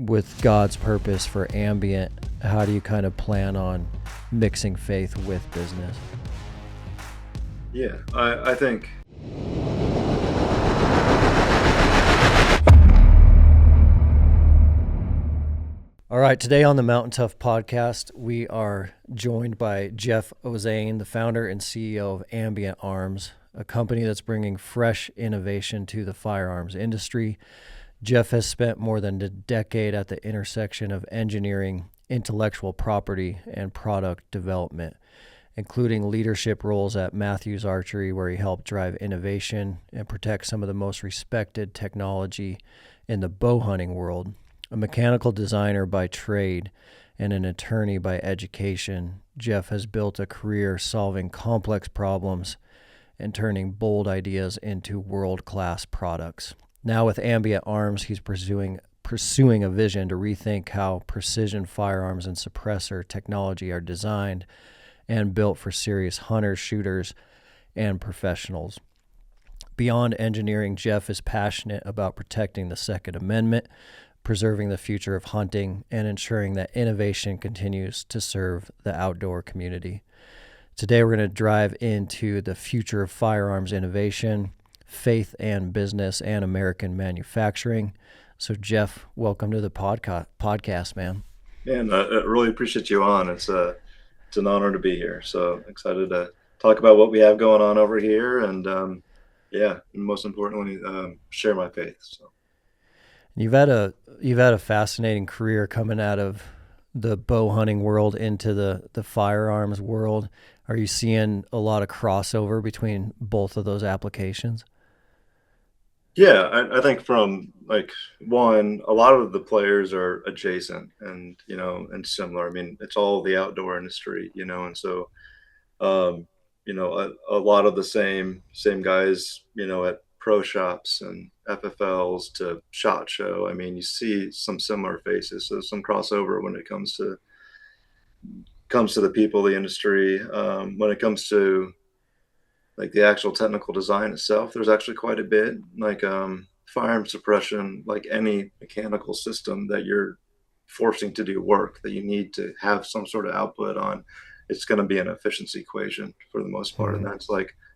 with God's purpose for Ambient, how do you kind of plan on mixing faith with business? Yeah, I think all right, today on the MTNTOUGH Podcast, we are joined by Jeff Ozanne, the founder and CEO of Ambient Arms, a company that's bringing fresh innovation to the firearms industry. Jeff has spent more than a decade at the intersection of engineering, intellectual property, and product development, including leadership roles at Matthews Archery, where he helped drive innovation and protect some of the most respected technology in the bow hunting world. A mechanical designer by trade and an attorney by education, Jeff has built a career solving complex problems and turning bold ideas into world-class products. Now with Ambient Arms, he's pursuing a vision to rethink how precision firearms and suppressor technology are designed and built for serious hunters, shooters, and professionals. Beyond engineering, Jeff is passionate about protecting the Second Amendment, preserving the future of hunting, and ensuring that innovation continues to serve the outdoor community. Today, we're going to drive into the future of firearms innovation, faith and business, and American manufacturing. So, Jeff, welcome to the podcast, man. Man, I really appreciate you on. It's an honor to be here. So excited to talk about what we have going on over here, and and most importantly, share my faith. So. You've had a fascinating career coming out of the bow hunting world into the firearms world. Are you seeing a lot of crossover between both of those applications? Yeah, I think from one, a lot of the players are adjacent and similar. I mean, it's all the outdoor industry, and so a lot of the same guys, at pro shops and FFLs to SHOT Show. I mean, you see some similar faces, so some crossover when it comes to the people, the industry. When it comes to the actual technical design itself, there's actually quite a bit. Firearm suppression, like any mechanical system that you're forcing to do work that you need to have some sort of output on, it's going to be an efficiency equation for the most part, and that's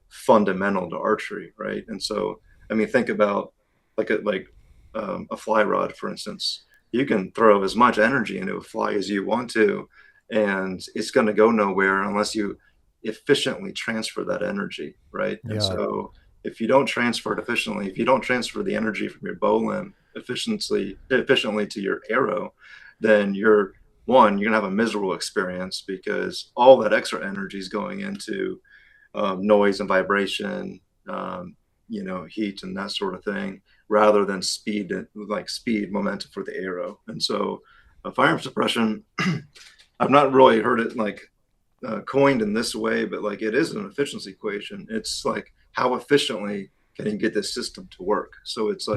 fundamental to archery, right? And so, I mean, think about a fly rod, for instance. You can throw as much energy into a fly as you want to, and it's going to go nowhere unless you efficiently transfer that energy, right? Yeah. And so if you don't transfer it efficiently, if you don't transfer the energy from your bow limb efficiently to your arrow, then you're going to have a miserable experience, because all that extra energy is going into noise and vibration, heat and that sort of thing, rather than speed momentum for the arrow. And so firearm suppression, I've not really heard it coined in this way, but it is an efficiency equation. It's how efficiently can you get this system to work? So it's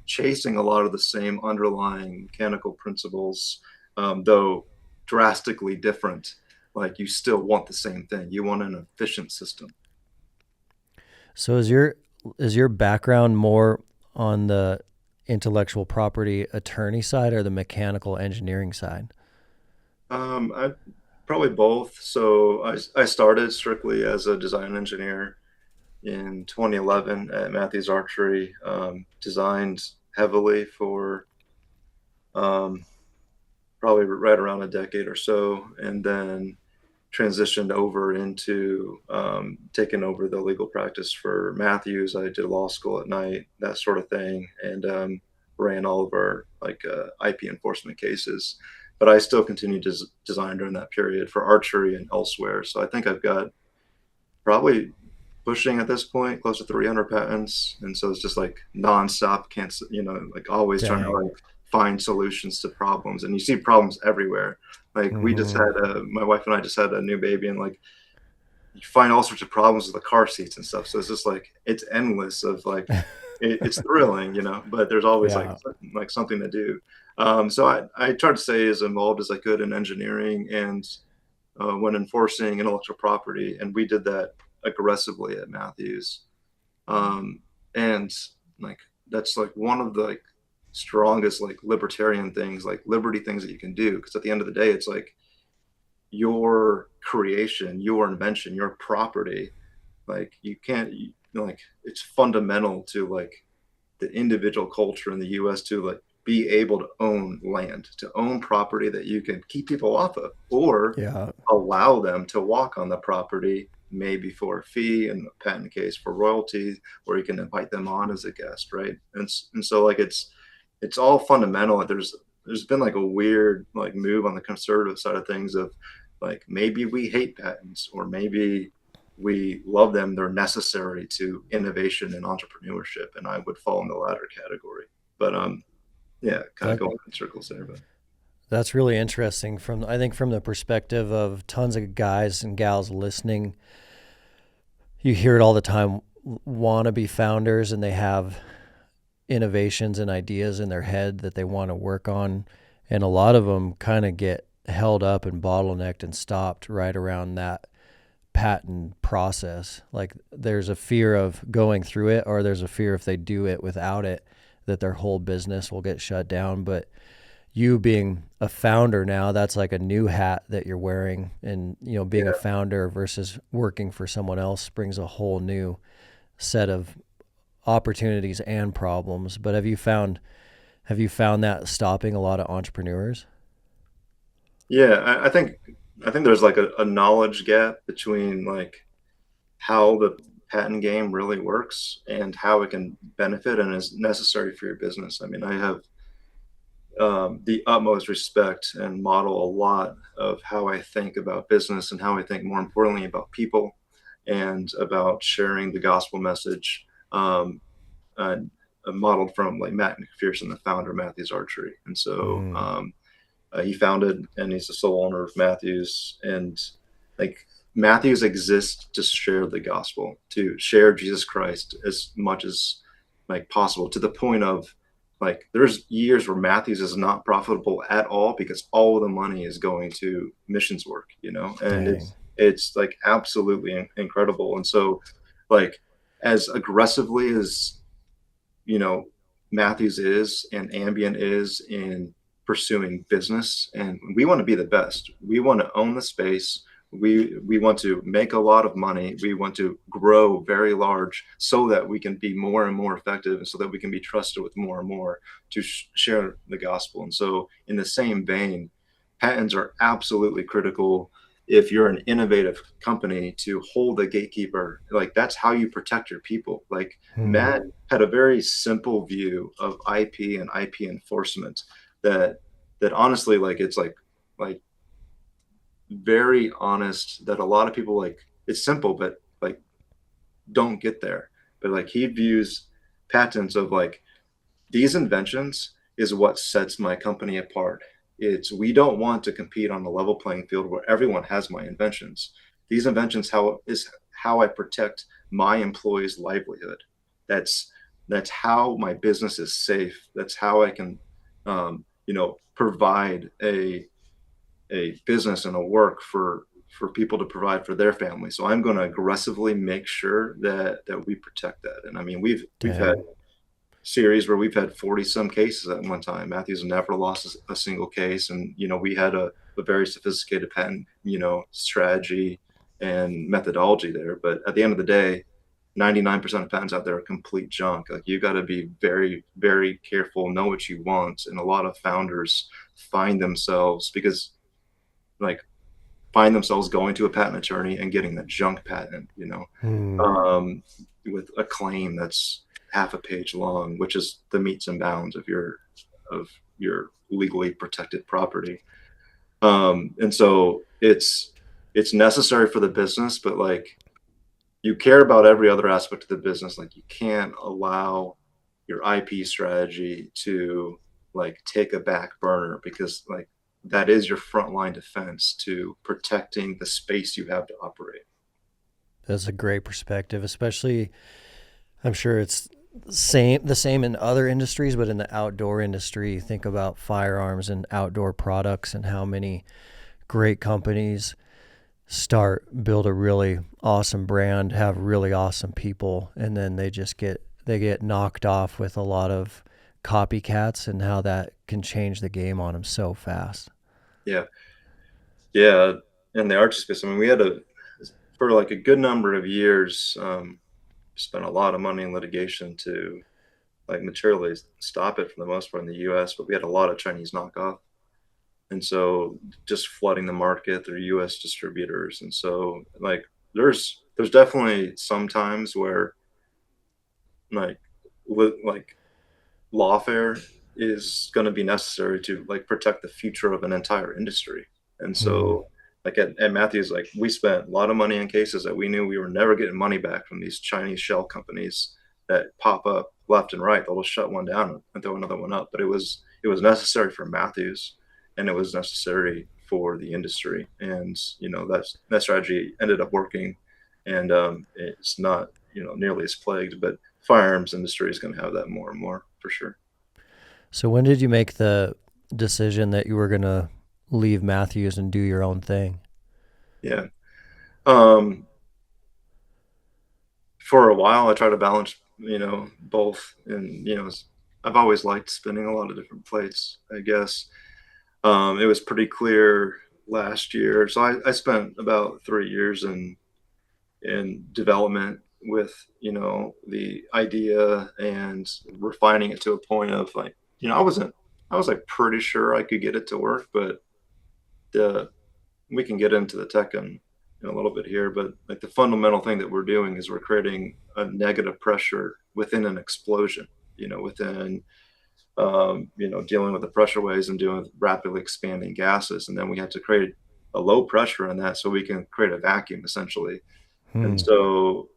chasing a lot of the same underlying mechanical principles, though drastically different. You still want the same thing. You want an efficient system. So is your background more on the intellectual property attorney side or the mechanical engineering side? I probably both. So I started strictly as a design engineer in 2011 at Matthews Archery. Designed heavily for probably right around a decade or so, and then transitioned over into taking over the legal practice for Matthews. I did law school at night, that sort of thing, and ran all of our IP enforcement cases. But I still continued to design during that period for archery and elsewhere. So I think I've got probably pushing at this point close to 300 patents, and so it's just nonstop. Can't always trying to find solutions to problems, and you see problems everywhere. We just had my wife and I just had a new baby, and you find all sorts of problems with the car seats and stuff. So it's just it's endless of it's thrilling, but there's always something to do. So I tried to stay as involved as I could in engineering and when enforcing intellectual property, and we did that aggressively at Matthews. And that's one of the strongest like libertarian things, like liberty things that you can do. Because at the end of the day, it's like your creation, your invention, your property. Like you can't, like it's fundamental to like the individual culture in the U.S. to like be able to own land, to own property that you can keep people off of, or Yeah. allow them to walk on the property, maybe for a fee, in the patent case for royalties, or you can invite them on as a guest, right? And so like it's all fundamental. There's been like a weird like move on the conservative side of things of like maybe we hate patents or maybe we love them. They're necessary to innovation and entrepreneurship, and I would fall in the latter category. But yeah, kind of That going in circles there. But that's really interesting I think from the perspective of tons of guys and gals listening. You hear it all the time, wannabe founders, and they have innovations and ideas in their head that they want to work on, and a lot of them kind of get held up and bottlenecked and stopped right around that patent process. Like there's a fear of going through it, or there's a fear if they do it without it that their whole business will get shut down. But you being a founder now, that's like a new hat that you're wearing, and being a founder versus working for someone else brings a whole new set of opportunities and problems. But have you found that stopping a lot of entrepreneurs? yeah, I think there's like a knowledge gap between like how the patent game really works and how it can benefit and is necessary for your business. I mean, I have the utmost respect and model a lot of how I think about business and how I think more importantly about people and about sharing the gospel message. Uh, Modeled from like Matt McPherson, the founder of Matthews Archery, and so he founded and he's the sole owner of Matthews, and like Matthews exists to share the gospel, to share Jesus Christ as much as like possible, to the point of like there's years where Matthews is not profitable at all because all of the money is going to missions work, and Dang. it's like absolutely incredible. And so like as aggressively as Matthews is and Ambient is in pursuing business, and we want to be the best. We want to own the space. We want to make a lot of money. We want to grow very large so that we can be more and more effective, and so that we can be trusted with more and more to share the gospel. And so in the same vein, patents are absolutely critical if you're an innovative company to hold a gatekeeper. Like that's how you protect your people. Like Matt had a very simple view of IP and IP enforcement that honestly, like it's like very honest, that a lot of people like it's simple but like don't get there. But like he views patents of like these inventions is what sets my company apart. We don't want to compete on a level playing field where everyone has my inventions. These inventions is how I protect my employees' livelihood. That's how my business is safe. That's how I can provide a business and a work for people to provide for their family. So I'm going to aggressively make sure that we protect that. And I mean, we've had series where we've had 40 some cases at one time. Matthews never lost a single case. And, we had a very sophisticated patent, strategy and methodology there. But at the end of the day, 99% of patents out there are complete junk. Like you got to be very, very careful, know what you want. And a lot of founders find themselves going to a patent attorney and getting the junk patent, with a claim that's half a page long, which is the metes and bounds of your legally protected property. And so it's necessary for the business, but like you care about every other aspect of the business. Like you can't allow your IP strategy to like take a back burner, because like that is your frontline defense to protecting the space you have to operate. That's a great perspective, especially I'm sure it's the same in other industries, but in the outdoor industry, think about firearms and outdoor products and how many great companies build a really awesome brand, have really awesome people, and then they get knocked off with a lot of copycats and how that can change the game on them so fast. Yeah. Yeah. In the archery space, I mean, we had for like a good number of years, spent a lot of money in litigation to like materially stop it for the most part in the US, but we had a lot of Chinese knockoff. And so just flooding the market through US distributors. And so like there's definitely some times where like like lawfare is going to be necessary to like protect the future of an entire industry. And Mm. so like at Matthews, like we spent a lot of money in cases that we knew we were never getting money back from these Chinese shell companies that pop up left and right. They'll just shut one down and throw another one up. But it was necessary for Matthews, and it was necessary for the industry. And that strategy ended up working, and it's not nearly as plagued, but firearms industry is going to have that more and more for sure. So when did you make the decision that you were going to leave Matthews and do your own thing? Yeah. For a while, I tried to balance, both. And, I've always liked spinning a lot of different plates, I guess. It was pretty clear last year. So I spent about 3 years in development with, the idea and refining it to a point of like, I was like pretty sure I could get it to work, but the we can get into the tech in a little bit here, but like the fundamental thing that we're doing is we're creating a negative pressure within an explosion, within, dealing with the pressure waves and dealing with rapidly expanding gases. And then we have to create a low pressure in that so we can create a vacuum essentially. And Hmm. so,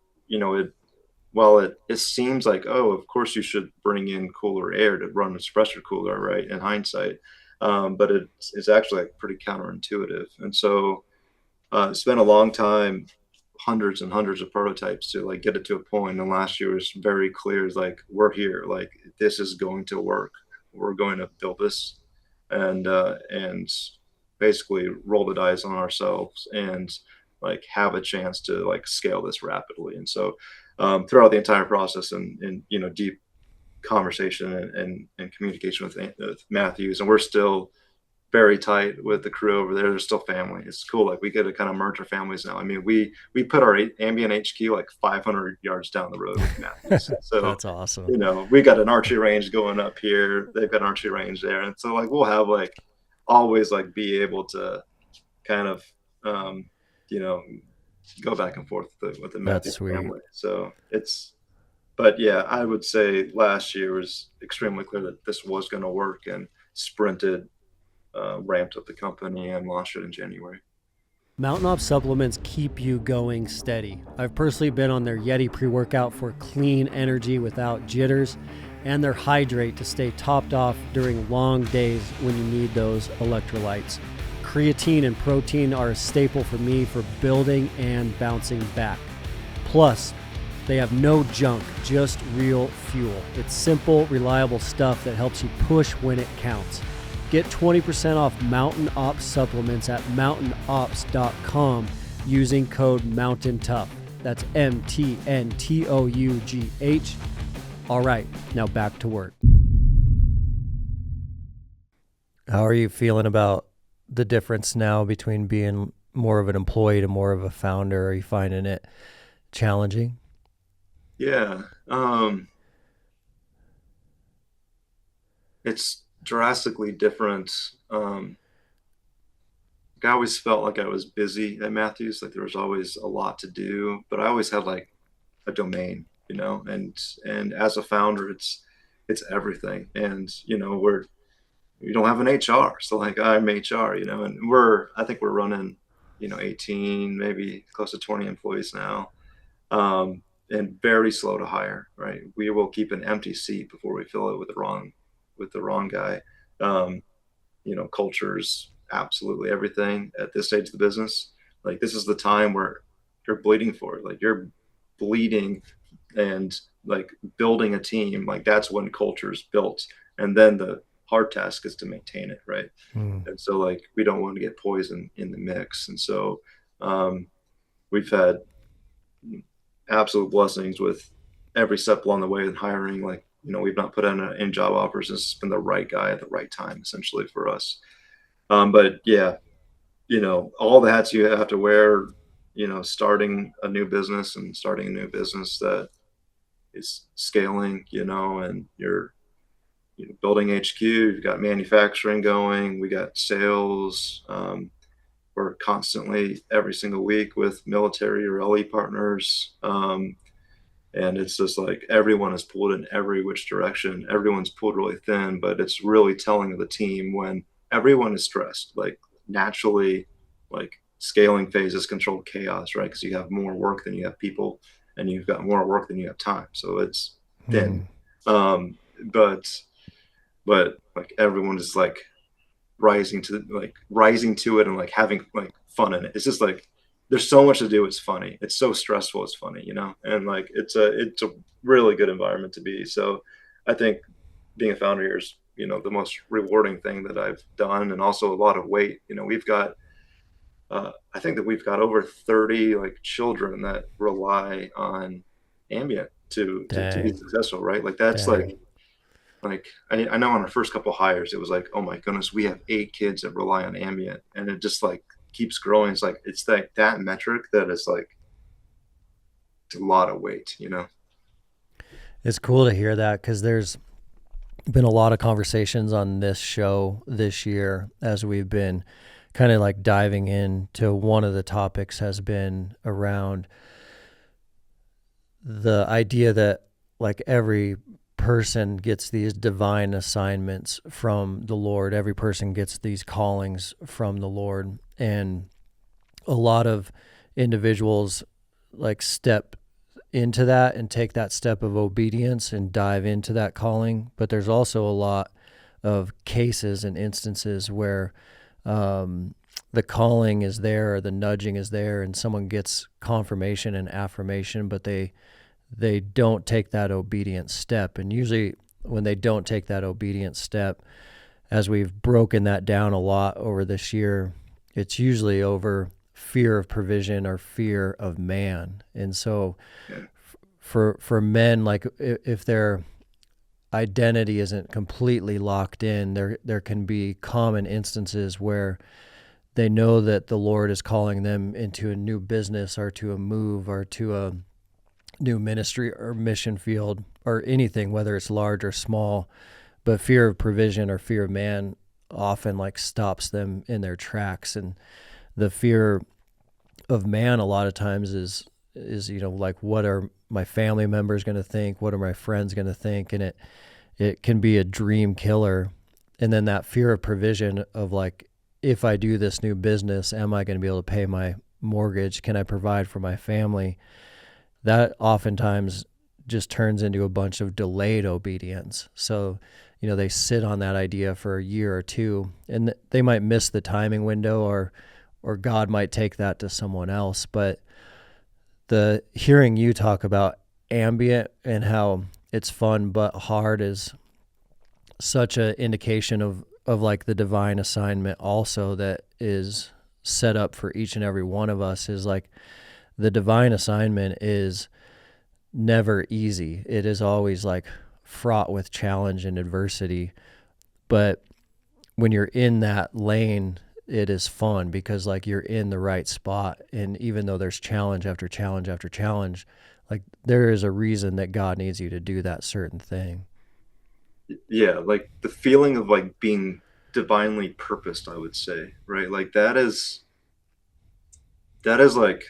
while it seems like, oh, of course you should bring in cooler air to run a suppressor cooler, right? In hindsight, but it's actually like pretty counterintuitive. And so spent a long time, hundreds and hundreds of prototypes to like get it to a point. And last year was very clear. It's like we're here. Like this is going to work. We're going to build this, and basically roll the dice on ourselves and like have a chance to like scale this rapidly. And so throughout the entire process and deep conversation and communication with Matthews, and we're still very tight with the crew over there. They're still family. It's cool. Like we get to kind of merge our families now. I mean, we put our ambient HQ like 500 yards down the road with Matthews. So, That's awesome. we got an archery range going up here. They've got an archery range there. And so like, we'll have like always like be able to kind of, you know, go back and forth with the That's Matthews sweet. family. So but yeah, I would say last year was extremely clear that this was going to work, and sprinted, ramped up the company and launched it in January. Mountain Ops supplements keep you going steady. I've personally been on their Yeti pre-workout for clean energy without jitters, and their Hydrate to stay topped off during long days when you need those electrolytes. Creatine and protein are a staple for me for building and bouncing back. Plus, they have no junk, just real fuel. It's simple, reliable stuff that helps you push when it counts. Get 20% off Mountain Ops supplements at mountainops.com using code MOUNTAINTOUGH. That's MTNTOUGH. All right, now back to work. How are you feeling about the difference now between being more of an employee to more of a founder? Are you finding it challenging? Yeah. It's drastically different. I always felt like I was busy at Matthews, like there was always a lot to do, but I always had like a domain, and as a founder, it's everything. And we don't have an HR, so like I'm HR, and I think we're running, 18, maybe close to 20 employees now, and very slow to hire. Right, we will keep an empty seat before we fill it with the wrong guy. Culture's absolutely everything at this stage of the business. Like this is the time where you're bleeding for it. Like you're bleeding and like building a team. Like that's when culture's built, and then the hard task is to maintain it, right? Mm. And so like we don't want to get poison in the mix. And so we've had absolute blessings with every step along the way in hiring like we've not put in job offers. It's been the right guy at the right time, essentially, for us. But yeah, all the hats you have to wear, starting a new business that is scaling, and you're building HQ, you've got manufacturing going, we got sales. We're constantly every single week with military or LE partners. And it's just like everyone is pulled in every which direction. Everyone's pulled really thin, but it's really telling of the team when everyone is stressed. Like naturally, like scaling phases controlled chaos, right? Because you have more work than you have people, and you've got more work than you have time. So it's thin. But like everyone is like rising to it and like having like fun in it. It's just like there's so much to do. It's funny. It's so stressful. It's funny, and like it's a really good environment to be. So I think being a founder here is the most rewarding thing that I've done, and also a lot of weight. We've got I think that we've got over 30 like children that rely on Ambient to be successful, right? Like that's like I know on our first couple hires, it was like, oh my goodness, we have 8 kids that rely on Ambient, and it just like keeps growing. It's like, it's like that metric that is like, it's a lot of weight, It's cool to hear that, because there's been a lot of conversations on this show this year as we've been kind of like diving into. One of the topics has been around the idea that like every person gets these divine assignments from the Lord. Every person gets these callings from the Lord. And a lot of individuals like step into that and take that step of obedience and dive into that calling. But there's also a lot of cases and instances where the calling is there, or the nudging is there, and someone gets confirmation and affirmation, but they don't take that obedient step. And usually when they don't take that obedient step, as we've broken that down a lot over this year, it's usually over fear of provision or fear of man. And so for men, like if their identity isn't completely locked in, there can be common instances where they know that the Lord is calling them into a new business or to a move or to a new ministry or mission field or anything, whether it's large or small, but fear of provision or fear of man often like stops them in their tracks. And the fear of man a lot of times is like, what are my family members going to think? What are my friends going to think? And it can be a dream killer. And then that fear of provision of like, if I do this new business, am I going to be able to pay my mortgage? Can I provide for my family? That oftentimes just turns into a bunch of delayed obedience. So, they sit on that idea for a year or two, and they might miss the timing window, or God might take that to someone else. But the hearing you talk about Ambient and how it's fun but hard is such an indication of like the divine assignment also that is set up for each and every one of us. Is like, the divine assignment is never easy. It is always like fraught with challenge and adversity. But when you're in that lane, it is fun because like you're in the right spot. And even though there's challenge after challenge after challenge, like there is a reason that God needs you to do that certain thing. Yeah, like the feeling of like being divinely purposed, I would say, right? Like that is like,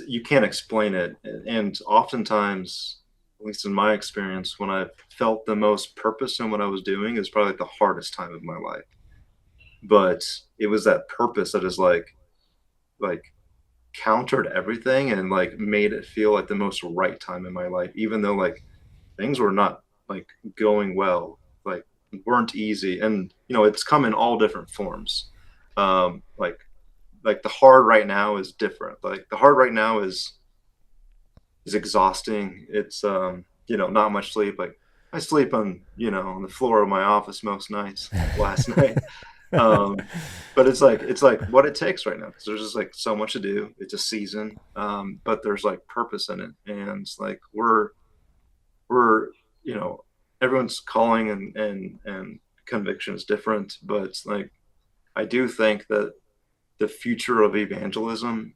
you can't explain it. And oftentimes, at least in my experience, when I've felt the most purpose in what I was doing is probably like the hardest time of my life. But it was that purpose that is like countered everything and like made it feel like the most right time in my life, even though like things were not like going well, like weren't easy. And, it's come in all different forms. Like the hard right now is different. Like the hard right now is exhausting. It's, not much sleep. Like I sleep on the floor of my office most nights last night. But it's like what it takes right now, because there's just like so much to do. It's a season. But there's like purpose in it. And it's like we're everyone's calling and conviction is different, but like I do think that the future of evangelism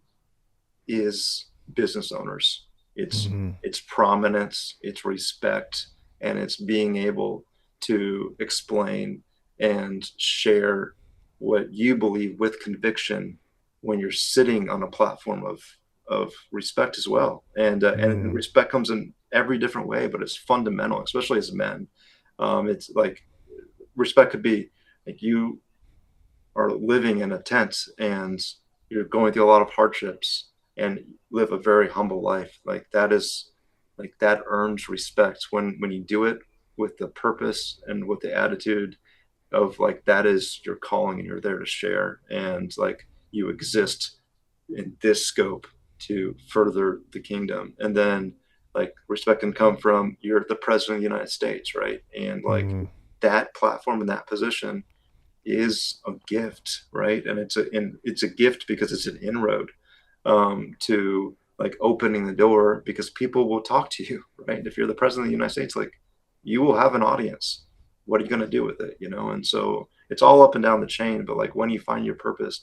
is business owners. Mm-hmm. It's prominence, it's respect, and it's being able to explain and share what you believe with conviction when you're sitting on a platform of respect as well. And Mm-hmm. respect comes in every different way, but it's fundamental, especially as men. It's like respect could be like you are living in a tent and you're going through a lot of hardships and live a very humble life. Like that is like that earns respect when you do it with the purpose and with the attitude of like that is your calling and you're there to share and like you exist in this scope to further the kingdom. And then like respect can come from you're the president of the United States, right? And like Mm-hmm. that platform and that position is a gift, right? And it's a gift because it's an inroad to like opening the door because people will talk to you, right? If you're the president of the United States, like you will have an audience. What are you going to do with it, you know? And so it's all up and down the chain. But like when you find your purpose,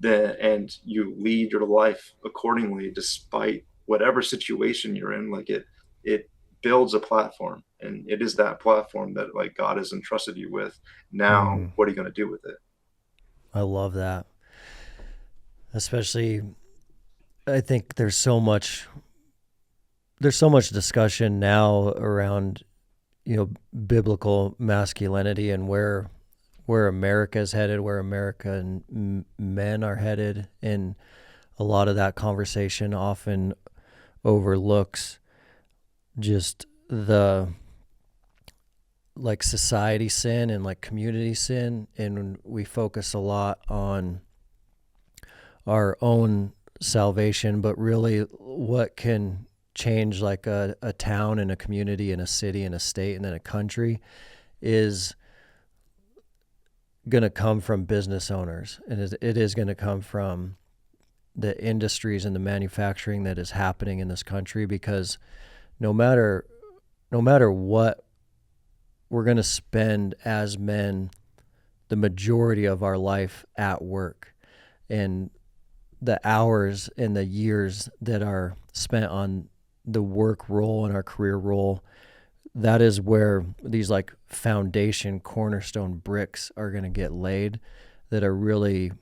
then and you lead your life accordingly, despite whatever situation you're in, like it builds a platform, and it is that platform that like God has entrusted you with. Now, Mm-hmm. what are you going to do with it? I love that. Especially, I think there's so much discussion now around, biblical masculinity and where America is headed, where America and men are headed, and a lot of that conversation often overlooks just the like society sin and like community sin, and we focus a lot on our own salvation, but really what can change like a town and a community and a city and a state and then a country is going to come from business owners, and it is going to come from the industries and the manufacturing that is happening in this country, because no matter what, we're going to spend as men the majority of our life at work, and the hours and the years that are spent on the work role and our career role, that is where these like foundation cornerstone bricks are going to get laid that are really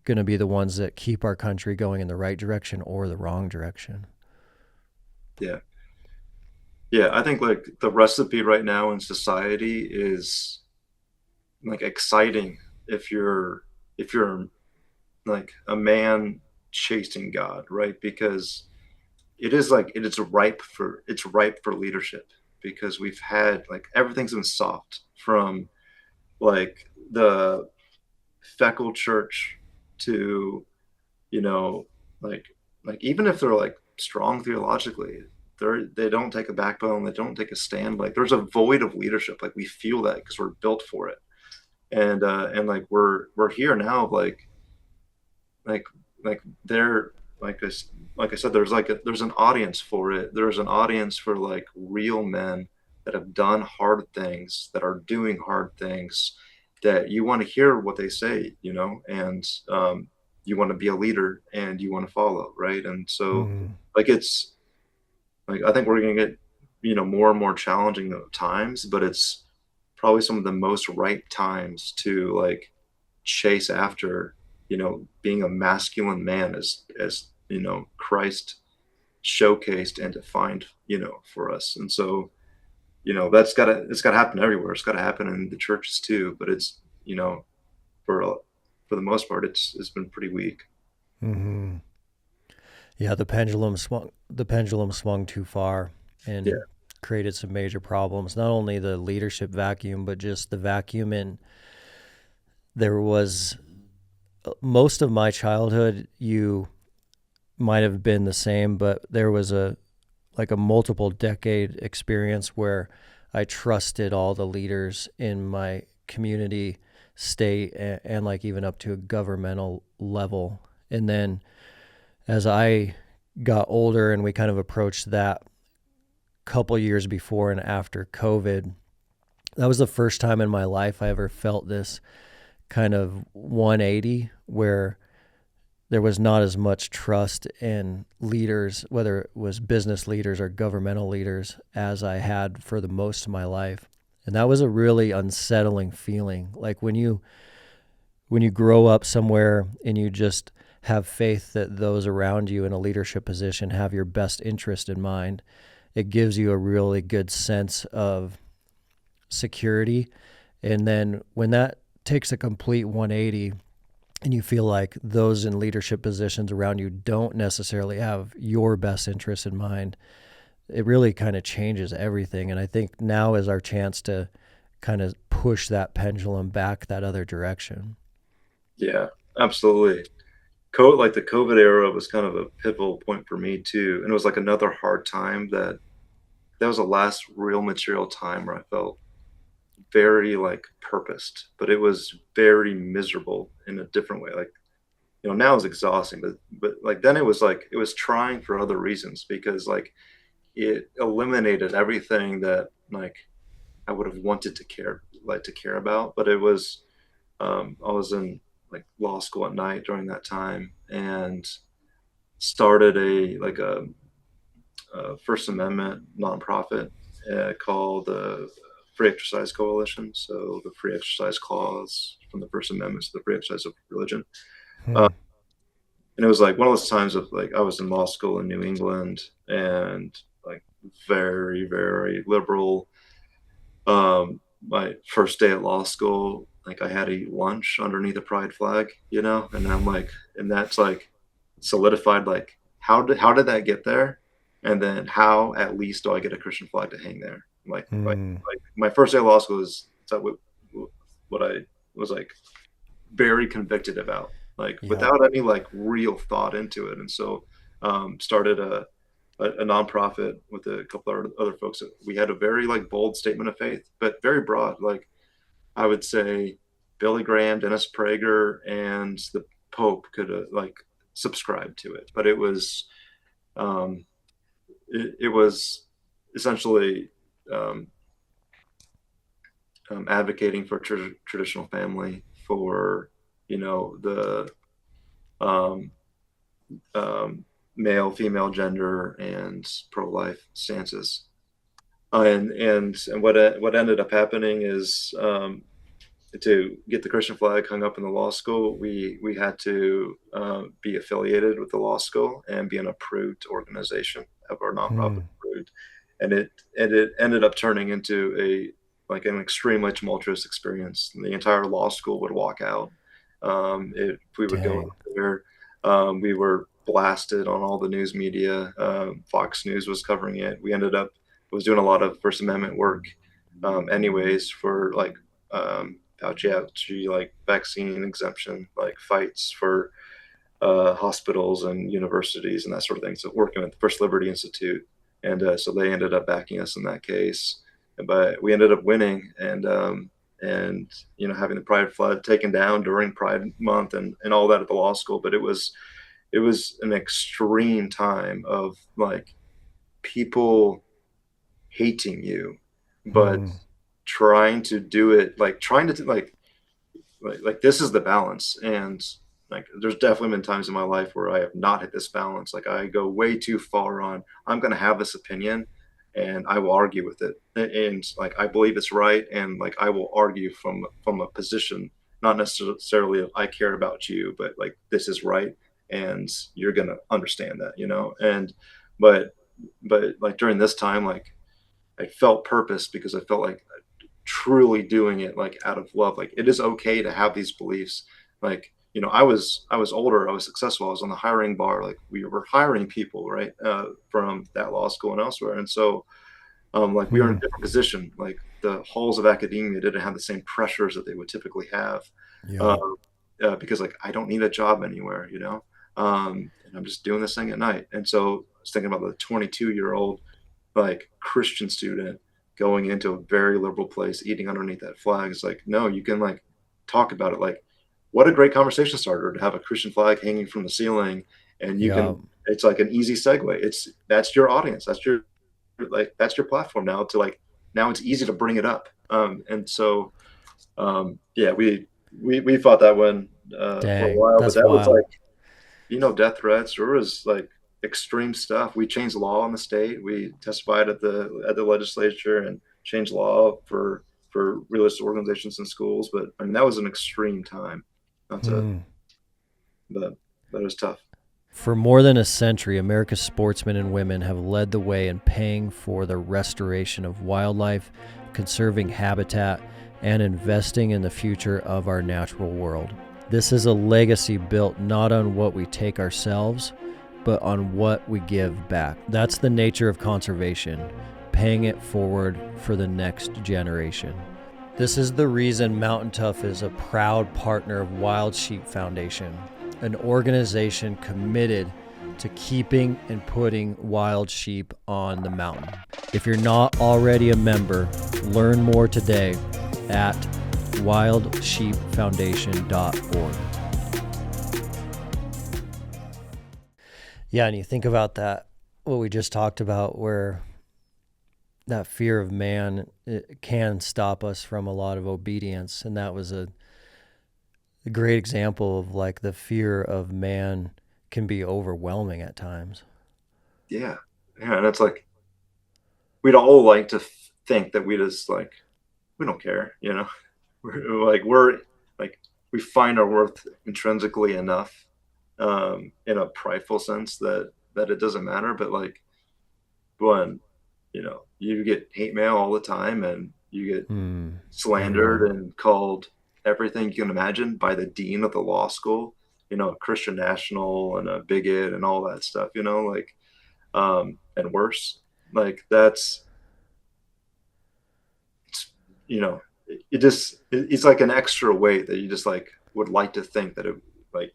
going to be the ones that keep our country going in the right direction or the wrong direction. Yeah. Yeah, I think like the recipe right now in society is like exciting if you're like a man chasing God, right? Because it is like it's ripe for leadership because we've had like everything's been soft from like the feckle church to you know like even if they're like strong theologically, they don't take a backbone, they don't take a stand. Like there's a void of leadership, like we feel that because we're built for it. And like we're here now, like they're like I said, there's an audience for it. There's an audience for like real men that have done hard things, that are doing hard things, that you want to hear what they say, and you want to be a leader and you want to follow, right? And so Mm. like it's like I think we're gonna get more and more challenging times, but it's probably some of the most ripe times to like chase after being a masculine man as Christ showcased and defined for us. And so it's gotta happen everywhere. It's gotta happen in the churches too, but it's for for the most part it's been pretty weak. Mm-hmm. Yeah, the pendulum swung too far Yeah. and created some major problems. Not only the leadership vacuum, but just the vacuum. And there was most of my childhood, you might have been the same, but there was a multiple decade experience where I trusted all the leaders in my community, state, and like even up to a governmental level. And then as I got older and we kind of approached that couple years before and after COVID, that was the first time in my life I ever felt this kind of 180 where there was not as much trust in leaders, whether it was business leaders or governmental leaders, as I had for the most of my life. And that was a really unsettling feeling. Like when you grow up somewhere and you just have faith that those around you in a leadership position have your best interest in mind, it gives you a really good sense of security. And then when that takes a complete 180 and you feel like those in leadership positions around you don't necessarily have your best interest in mind, it really kind of changes everything. And I think now is our chance to kind of push that pendulum back that other direction. Yeah, absolutely. Like the COVID era was kind of a pivotal point for me too. And it was like another hard time that was the last real material time where I felt very like purposed, but it was very miserable in a different way. Like, now it's exhausting, but like then it was trying for other reasons, because like it eliminated everything that like I would have wanted to care about. But it was, I was in like law school at night during that time and started a First Amendment nonprofit called the Free Exercise Coalition. So the Free Exercise Clause from the First Amendment to the free exercise of religion. And it was like one of those times of like I was in law school in New England and like very, very liberal. My first day at law school, like I had to eat lunch underneath a pride flag, and I'm like, and that's like solidified, like how did that get there? And then how at least do I get a Christian flag to hang there? Like my first day of law school is what I was like very convicted about, like without any like real thought into it. And so started a nonprofit with a couple of other folks. We had a very like bold statement of faith, but very broad. Like I would say Billy Graham, Dennis Prager, and the Pope could like subscribe to it. But it was it was essentially advocating for traditional family, for the male female gender and pro-life stances. And what ended up happening is to get the Christian flag hung up in the law school, we had to be affiliated with the law school and be an approved organization, have our nonprofit approved. And it ended up turning into an extremely tumultuous experience. And the entire law school would walk out. If we would go there, we were blasted on all the news media. Fox News was covering it. We ended up was doing a lot of First Amendment work, anyways, for like Fauci, like vaccine exemption, like fights for hospitals and universities and that sort of thing. So working with the First Liberty Institute, and so they ended up backing us in that case. But we ended up winning, and having the Pride flag taken down during Pride Month and all that at the law school. But it was an extreme time of like people hating you, but trying to do it, like this is the balance. And like there's definitely been times in my life where I have not hit this balance. Like I go way too far on, I'm going to have this opinion and I will argue with it, and like I believe it's right, and like I will argue from a position not necessarily of I care about you, but like this is right and you're gonna understand that, and but like during this time, like I felt purpose because I felt like truly doing it like out of love. Like it is okay to have these beliefs. Like I was older, I was successful, I was on the hiring bar, like we were hiring people, right, from that law school and elsewhere. And so like we were in a different position. Like the halls of academia didn't have the same pressures that they would typically have, because like I don't need a job anywhere, and I'm just doing this thing at night. And so I was thinking about the 22-year-old like Christian student going into a very liberal place, eating underneath that flag. It's like, no, you can like talk about it. Like what a great conversation starter to have a Christian flag hanging from the ceiling, and you can, it's like an easy segue. That's your audience. That's your like, that's your platform now to like, now it's easy to bring it up. And so, yeah, we fought that one, for a Dang, while, but that's that was wild. like, death threats. There was like extreme stuff. We changed the law in the state. We testified at the legislature and changed law for religious organizations in schools. But I mean, that was an extreme time. Not to, Hmm. but it was tough. For more than a century, America's sportsmen and women have led the way in paying for the restoration of wildlife, conserving habitat, and investing in the future of our natural world. This is a legacy built not on what we take ourselves, but on what we give back. That's the nature of conservation, paying it forward for the next generation. This is the reason Mountain Tough is a proud partner of Wild Sheep Foundation, an organization committed to keeping and putting wild sheep on the mountain. If you're not already a member, learn more today at wildsheepfoundation.org. Yeah, and you think about that, what we just talked about, where that fear of man, it can stop us from a lot of obedience. And that was a great example of like the fear of man can be overwhelming at times. Yeah. Yeah. And it's like, we'd all like to think that we just like, we don't care, we're like, we find our worth intrinsically enough, in a prideful sense that it doesn't matter. But like, when, you get hate mail all the time, and you get slandered and called everything you can imagine by the dean of the law school, a Christian national and a bigot and all that stuff, like, and worse, like it's it's like an extra weight that you just like would like to think that it, like,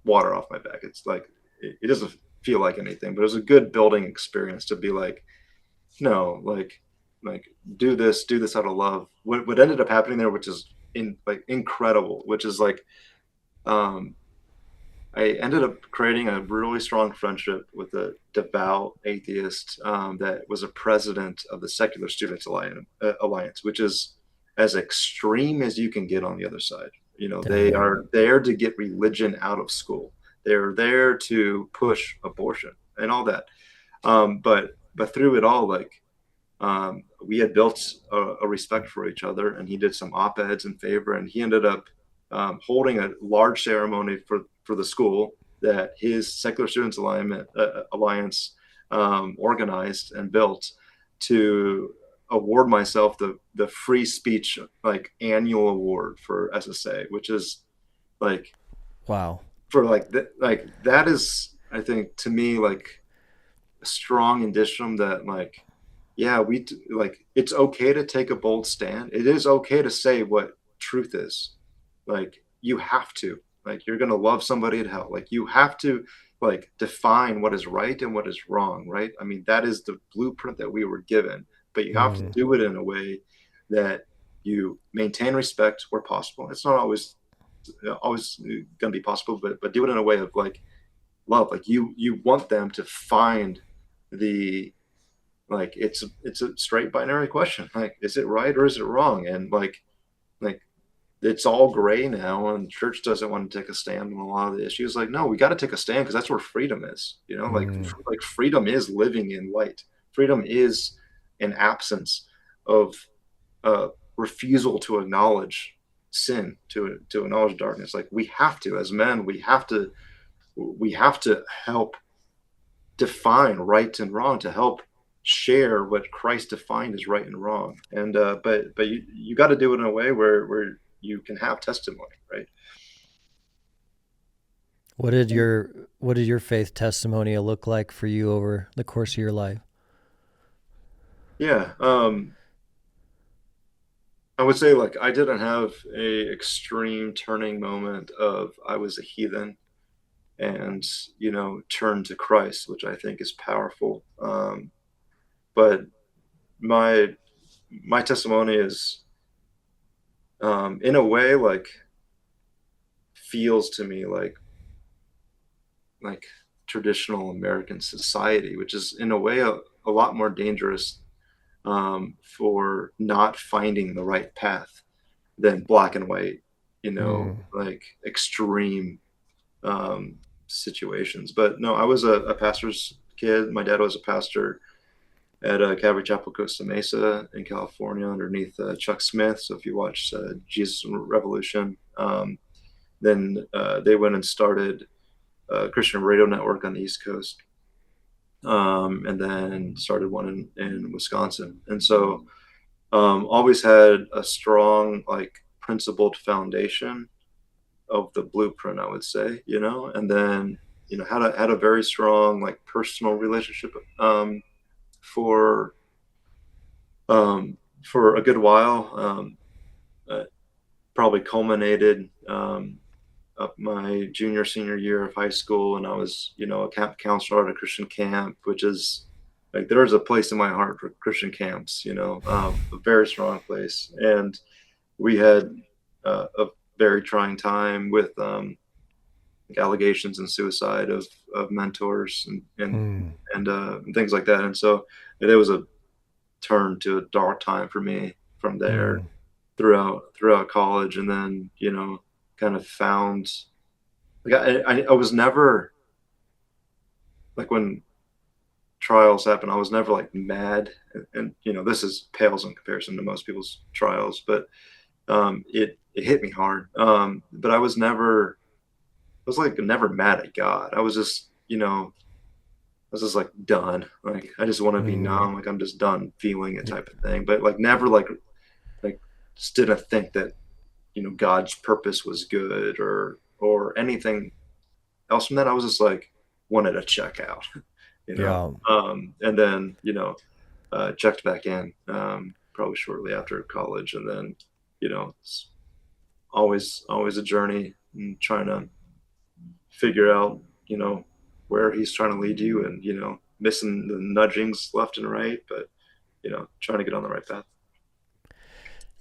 water off my back. It's like, it doesn't feel like anything, but it was a good building experience to be like, no, like do this out of love. What ended up happening there, which is incredible, which is like, I ended up creating a really strong friendship with a devout atheist, that was a president of the Secular Students Alliance, which is as extreme as you can get on the other side. They are there to get religion out of school. They're there to push abortion and all that. But through it all, like, we had built a respect for each other, and he did some op-eds in favor, and he ended up, holding a large ceremony for the school that his Secular Students Alliance organized and built, to award myself the free speech like annual award for SSA, which is like, wow, for like that is, I think, to me, like a strong indicium that like, yeah, like, it's okay to take a bold stand. It is okay to say what truth is. Like, you have to, like, you're going to love somebody in hell. Like, you have to like define what is right and what is wrong. Right. I mean, that is the blueprint that we were given, but you have to do it in a way that you maintain respect where possible. It's not always going to be possible, but do it in a way of like love. Like, you want them to find the, like, it's a straight binary question. Like, is it right or is it wrong? And like it's all gray now, and church doesn't want to take a stand on a lot of the issues. Like, no, we got to take a stand, because that's where freedom is. Like freedom is living in light. Freedom is an absence of refusal to acknowledge sin, to acknowledge darkness. Like, we have to, as men, we have to help define right and wrong, to help share what Christ defined as right and wrong. And but you got to do it in a way where you can have testimony, right? What did your faith testimony look like for you over the course of your life? Yeah, I would say, like, I didn't have a extreme turning moment of I was a heathen and turned to Christ, which I think is powerful. But my testimony is, in a way, like, feels to me like traditional American society, which is in a way a lot more dangerous for not finding the right path than black and white, like extreme situations. But no, I was a pastor's kid. My dad was a pastor at Calvary Chapel, Costa Mesa in California, underneath Chuck Smith. So if you watch Jesus Revolution, then they went and started a Christian radio network on the East Coast, and then started one in Wisconsin. And so always had a strong, like, principled foundation of the blueprint, I would say, and then, had a very strong, like, personal relationship for a good while. Probably culminated up my junior, senior year of high school, and I was, a camp counselor at a Christian camp, which is like, there's a place in my heart for Christian camps, a very strong place. And we had a very trying time with like allegations and suicide of mentors and things like that. And so it was a turn to a dark time for me from there throughout college. And then, kind of found, like, I was never, like, when trials happen, I was never, like, mad, and this is pales in comparison to most people's trials, but it hit me hard. But I was never mad at God. I was just, like, done. Like, I just want to be numb. Like, I'm just done feeling it, type of thing. But, like, never like just didn't think that, God's purpose was good or anything else from that. I was just, like, wanted to check out, and then, checked back in, probably shortly after college. And then, it's always a journey, and trying to figure out, where he's trying to lead you, and, missing the nudgings left and right, but, trying to get on the right path.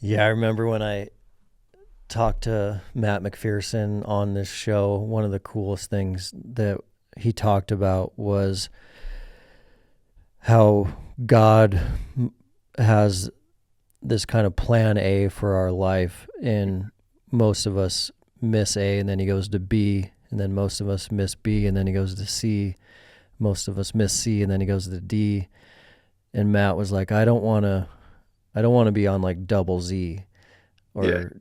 Yeah, I remember when I talked to Matt McPherson on this show, one of the coolest things that he talked about was how God has this kind of plan A for our life, and most of us miss A, and then he goes to B, and then most of us miss B, and then he goes to C. Most of us miss C, and then he goes to D. And Matt was like, I don't want to be on, like, double Z or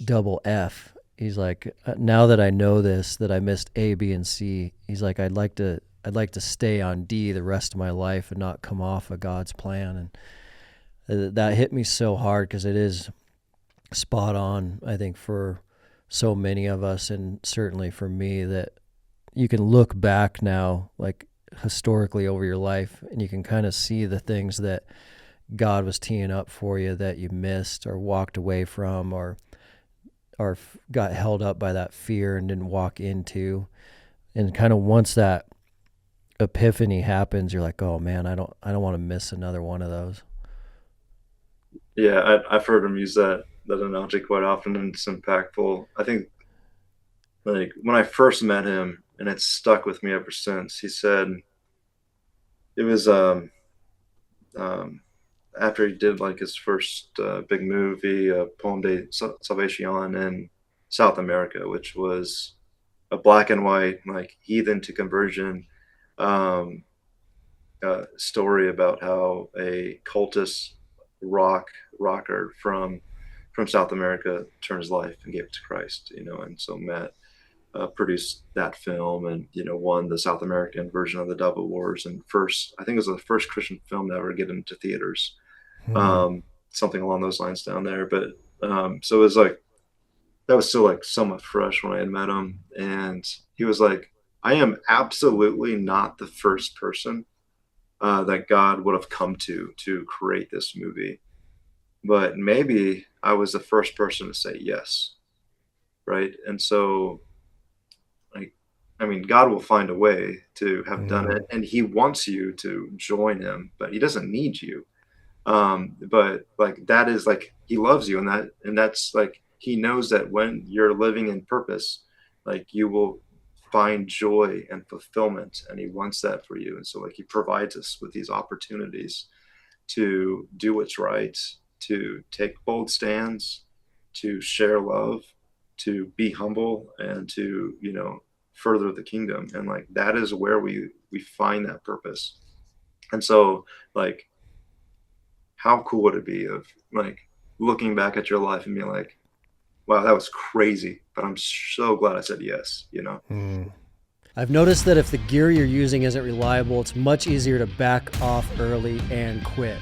double F. He's like, now that I know this, that I missed A, B, and C, he's like, I'd like to stay on D the rest of my life and not come off of God's plan. And that hit me so hard, because it is spot on, I think, for so many of us, and certainly for me, that you can look back now, like, historically over your life, and you can kind of see the things that God was teeing up for you that you missed or walked away from, or got held up by that fear and didn't walk into. And kind of once that epiphany happens, you're like, oh man, I don't want to miss another one of those. Yeah, I've heard him use that analogy quite often, and it's impactful. I think, like, when I first met him, and it's stuck with me ever since, he said it was after he did, like, his first big movie, Poem de Salvation, in South America, which was a black and white, like, heathen to conversion story about how a cultist rocker from South America turned his life and gave it to Christ, and so Matt produced that film, and won the South American version of the Dove Awards, and I think it was the first Christian film to ever get into theaters, something along those lines down there. But so it was like, that was still, like, somewhat fresh when I had met him, and he was like, I am absolutely not the first person that God would have come to create this movie, but maybe I was the first person to say yes, right? And so, like, I mean, God will find a way to have done it, and he wants you to join him, but he doesn't need you. But, like, that is, like, he loves you, and that's like, he knows that when you're living in purpose, like, you will find joy and fulfillment, and he wants that for you. And so like he provides us with these opportunities to do what's right, to take bold stands, to share love, to be humble, and to, you know, further the kingdom. And like that is where we find that purpose. And so like, how cool would it be of like looking back at your life and being like, wow, that was crazy, but I'm so glad I said yes, you know? I've noticed that if the gear you're using isn't reliable, it's much easier to back off early and quit.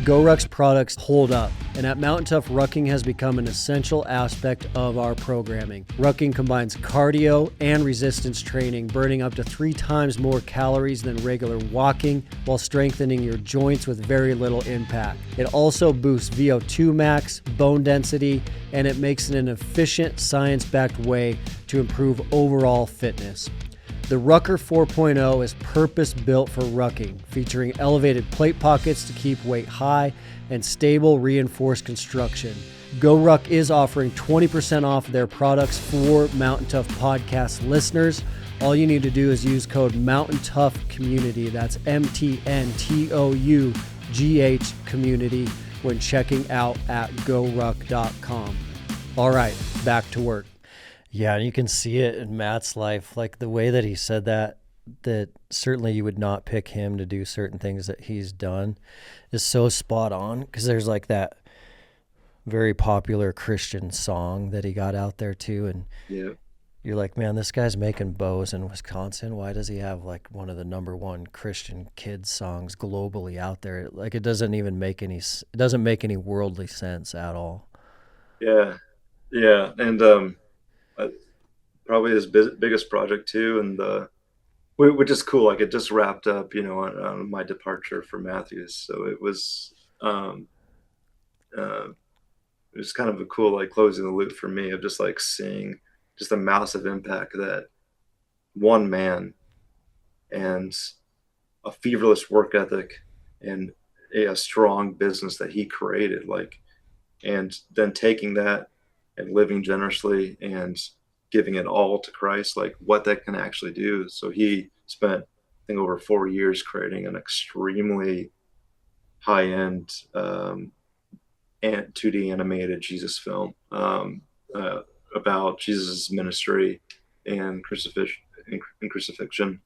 GoRuck's products hold up, and at Mountain Tough, rucking has become an essential aspect of our programming. Rucking combines cardio and resistance training, burning up to 3 times more calories than regular walking while strengthening your joints with very little impact. It also boosts VO2 max, bone density, and it makes it an efficient, science-backed way to improve overall fitness. The Rucker 4.0 is purpose-built for rucking, featuring elevated plate pockets to keep weight high and stable reinforced construction. GoRuck is offering 20% off their products for Mountain Tough Podcast listeners. All you need to do is use code Mountain Tough Community. That's MTNTOUGH Community when checking out at GoRuck.com. All right, back to work. Yeah, and you can see it in Matt's life, like the way that he said that certainly you would not pick him to do certain things that he's done is so spot on, because there's like that very popular Christian song that he got out there too, and Yeah. you're like, man, this guy's making bows in Wisconsin. Why does he have like one of the #1 Christian kids songs globally out there? Like it doesn't make any worldly sense at all. Yeah. Yeah. And probably his biggest project too, and which is cool. Like it just wrapped up, you know, on my departure from Matthews. So it was kind of a cool like closing the loop for me of just like seeing just the massive impact that one man and a feverless work ethic and a strong business that he created, like, and then taking that and living generously and giving it all to Christ, like what that can actually do. So he spent, I think, over 4 years creating an extremely high-end and 2D animated Jesus film about Jesus' ministry and crucifixion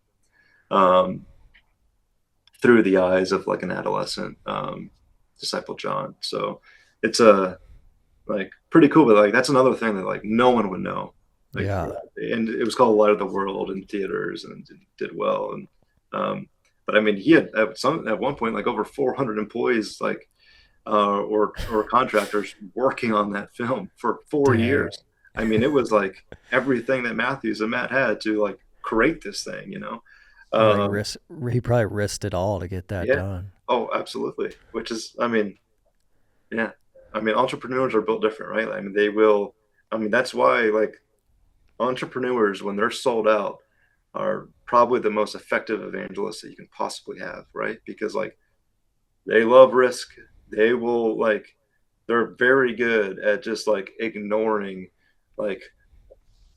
through the eyes of like an adolescent disciple John. So it's like pretty cool, but like that's another thing that like no one would know. Like, Yeah. and it was called Light of the World in theaters and did well. And but I mean, he had at one point like over 400 employees, like or contractors working on that film for 4 years. I mean, it was like everything that Matthews and Matt had to like create this thing, you know. He probably risked it all to get that done. Oh, absolutely. Which is, I mean, yeah. I mean, entrepreneurs are built different, right? I mean, that's why like entrepreneurs, when they're sold out, are probably the most effective evangelists that you can possibly have, right? Because like they love risk. They will like, they're very good at just like ignoring like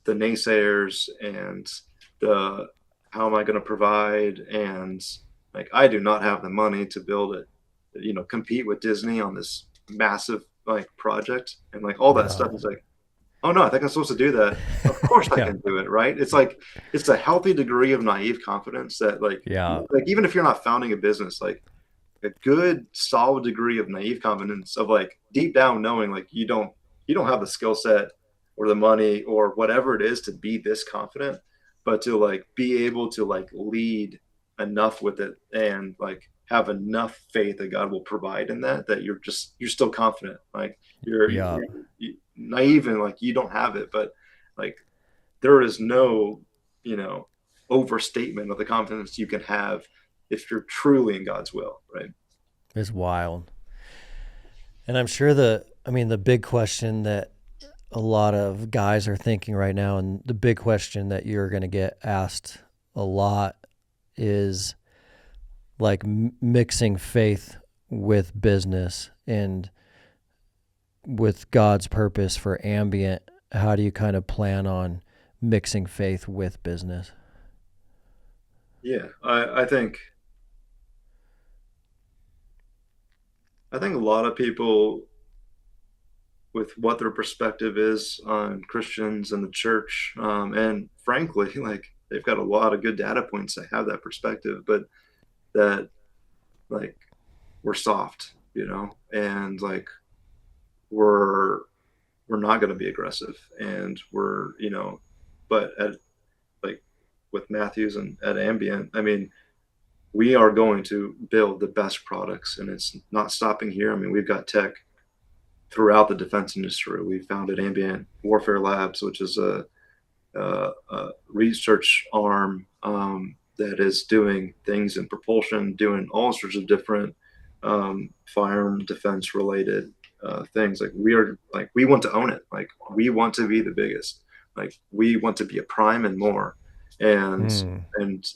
the naysayers and the how am I going to provide, and like I do not have the money to build it, you know, compete with Disney on this massive like project, and like all that stuff is like, oh no, I think I'm supposed to do that. Of course I can do it, right? It's like it's a healthy degree of naive confidence that like even if you're not founding a business, like a good solid degree of naive confidence of like deep down knowing like you don't have the skill set or the money or whatever it is to be this confident, but to like be able to like lead enough with it and like have enough faith that God will provide in that you're still confident. Like you're naive and like you don't have it, but like there is no, you know, overstatement of the confidence you can have if you're truly in God's will, right? It's wild. And I'm sure the big question that a lot of guys are thinking right now, and the big question that you're going to get asked a lot is like mixing faith with business and with God's purpose for Ambient. How do you kind of plan on mixing faith with business? Yeah, I think a lot of people, with what their perspective is on Christians and the church, and frankly, like they've got a lot of good data points that have that perspective, but that like we're soft, and like we're not going to be aggressive, and we're but at like with Matthews and at Ambient, I mean, we are going to build the best products, and it's not stopping here. I mean, we've got tech throughout the defense industry. We founded Ambient Warfare Labs, which is a research arm that is doing things in propulsion, doing all sorts of different firearm defense related things. Like we want to own it. Like we want to be the biggest. Like we want to be a prime and more. And in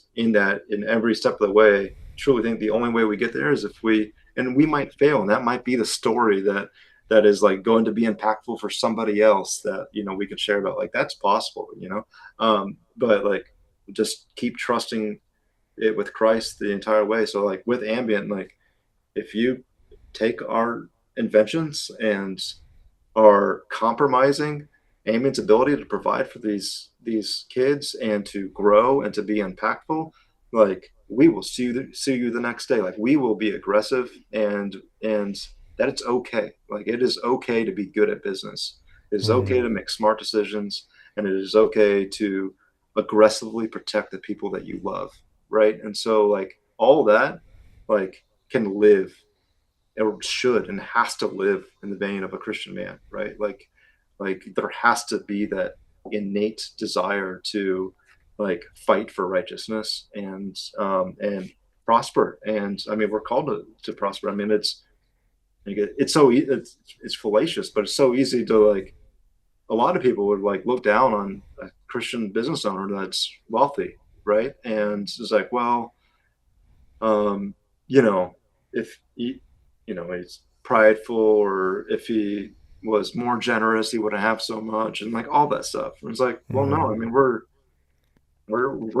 every step of the way, truly think the only way we get there is if we might fail, and that might be the story that is like going to be impactful for somebody else that we could share about. Like that's possible, but like just keep trusting it with Christ the entire way. So like with Ambient, like if you take our inventions and are compromising Ambient's ability to provide for these kids and to grow and to be impactful, like we will sue you the next day. Like we will be aggressive, and that it's okay. Like it is okay to be good at business. It is okay to make smart decisions, and it is okay to aggressively protect the people that you love, right? And so like all that like can live, or should and has to live in the vein of a Christian man, right? Like there has to be that innate desire to like fight for righteousness and prosper. And I mean, we're called to prosper. I mean, it's fallacious, but it's so easy to like, a lot of people would like look down on a Christian business owner that's wealthy, right? And it's like, well, if he's prideful, or if he was more generous, he wouldn't have so much, and like all that stuff. And it's like, well, no, I mean, we're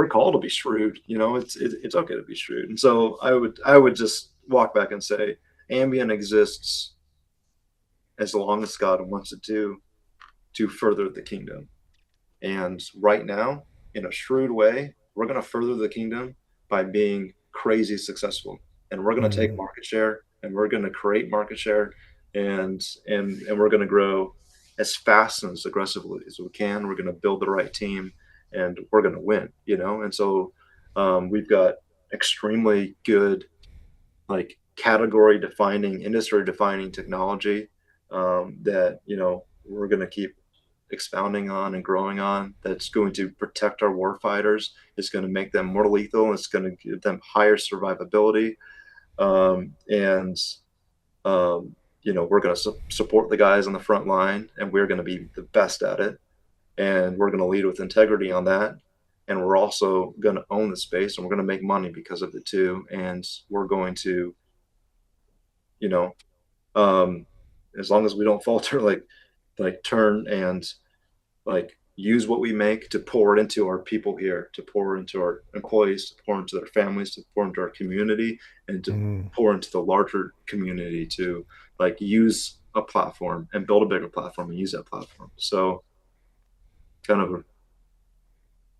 called to be shrewd. It's okay to be shrewd. And so I would just walk back and say, Ambient exists as long as God wants it to further the kingdom. And right now, in a shrewd way, we're going to further the kingdom by being crazy successful, and we're going to take market share, and we're going to create market share, and we're going to grow as fast and as aggressively as we can. We're going to build the right team, and we're going to win, And so we've got extremely good, like category defining, industry defining technology that, we're going to keep expounding on and growing on. That's going to protect our war fighters. It's going to make them more lethal. It's going to give them higher survivability. We're going to support the guys on the front line, and we're going to be the best at it. And we're going to lead with integrity on that. And we're also going to own the space, and we're going to make money because of it too. And we're going to, as long as we don't falter, like turn and like use what we make to pour it into our people here, to pour into our employees, to pour into their families, to pour into our community, and to pour into the larger community, to like use a platform and build a bigger platform and use that platform. So kind of a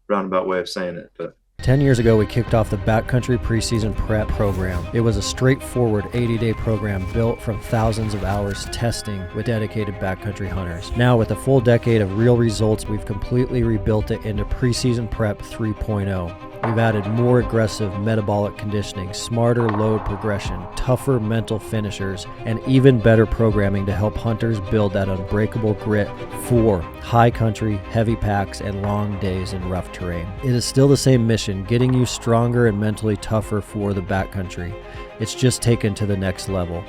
roundabout way of saying it, but 10 years ago, we kicked off the Backcountry Preseason Prep program. It was a straightforward 80-day program built from thousands of hours testing with dedicated backcountry hunters. Now, with a full decade of real results, we've completely rebuilt it into Preseason Prep 3.0. We've added more aggressive metabolic conditioning, smarter load progression, tougher mental finishers, and even better programming to help hunters build that unbreakable grit for high country, heavy packs, and long days in rough terrain. It is still the same mission, getting you stronger and mentally tougher for the backcountry. It's just taken to the next level.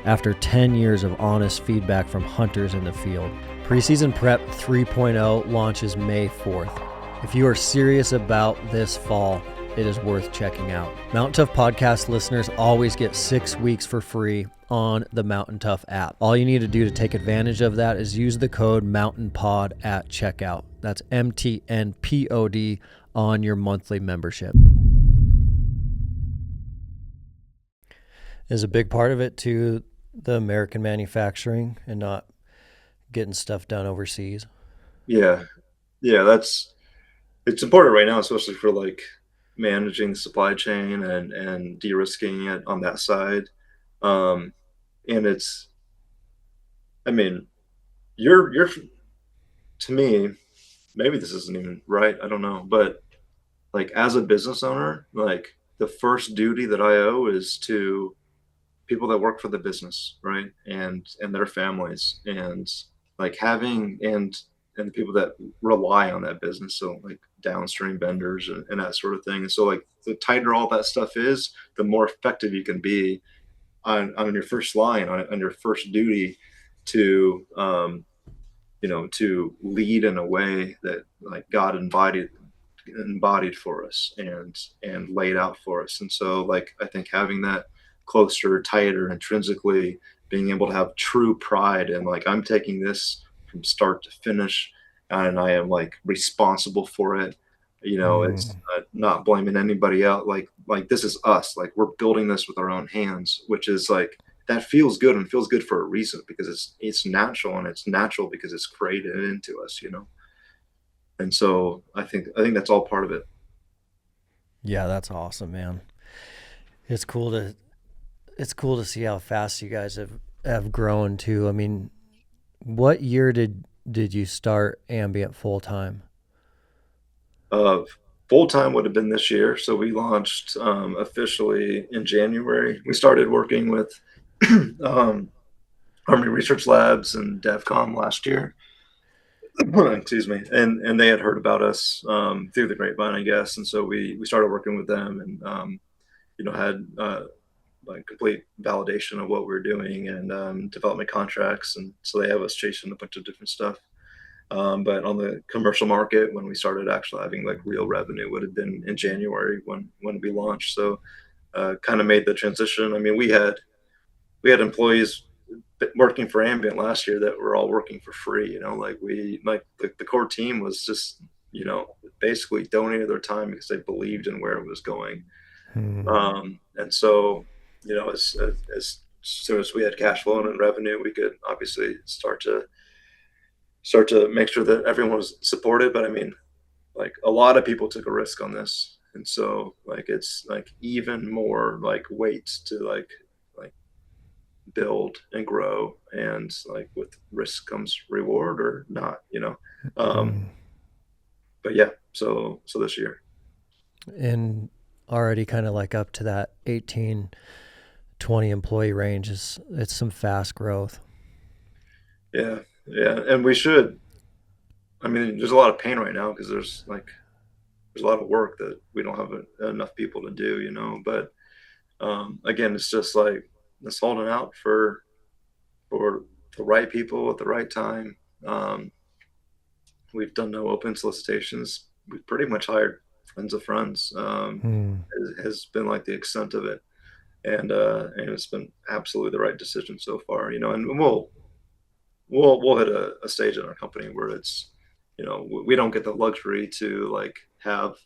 After 10 years of honest feedback from hunters in the field, Preseason Prep 3.0 launches May 4th. If you are serious about this fall, it is worth checking out. Mountain Tough Podcast listeners always get 6 weeks for free on the Mountain Tough app. All you need to do to take advantage of that is use the code MountainPod at checkout. That's MTNPOD on your monthly membership. Is a big part of it to the American manufacturing and not getting stuff done overseas. Yeah. It's important right now, especially for like managing the supply chain and de-risking it on that side. And it's, I mean, you're to me, maybe this isn't even right, I don't know, but like as a business owner, like the first duty that I owe is to people that work for the business, right? And their families, and like having and the people that rely on that business, so like downstream vendors and that sort of thing. And so like the tighter all that stuff is, the more effective you can be on your first line, on your first duty to to lead in a way that like God embodied for us and laid out for us. And so like I think having that closer, tighter, intrinsically, being able to have true pride and like I'm taking this from start to finish and I am like responsible for it. It's not blaming anybody else. Like this is us. Like we're building this with our own hands, which is like that feels good and feels good for a reason because it's natural, and it's natural because it's created into us, And so I think that's all part of it. Yeah, that's awesome, man. It's cool to see how fast you guys have grown too. I mean, what year did you start Ambient full time? Full time would have been this year. So we launched officially in January. We started working with Army Research Labs and DevCom last year. Excuse me. And they had heard about us through the grapevine, I guess. And so we started working with them and had like complete validation of what we were doing and development contracts. And so they have us chasing a bunch of different stuff. But on the commercial market, when we started actually having like real revenue, would have been in January when we launched. So kind of made the transition. I mean, we had employees working for Ambient last year that were all working for free. Like the core team was just basically donated their time because they believed in where it was going. And so as soon as we had cash flow and revenue, we could obviously start to make sure that everyone was supported. But I mean, like a lot of people took a risk on this. And so like, it's like even more like weight to like build and grow, and like with risk comes reward or not, but yeah, so this year. And already kind of like up to that 18, 20 employee range it's some fast growth. Yeah. And we should, I mean, there's a lot of pain right now because there's a lot of work that we don't have enough people to do, but again, it's just like it's holding out for the right people at the right time. We've done no open solicitations. We've pretty much hired friends of friends. Has been like the extent of it, and it's been absolutely the right decision so far. And we'll hit a stage in our company where it's, we don't get the luxury to like have,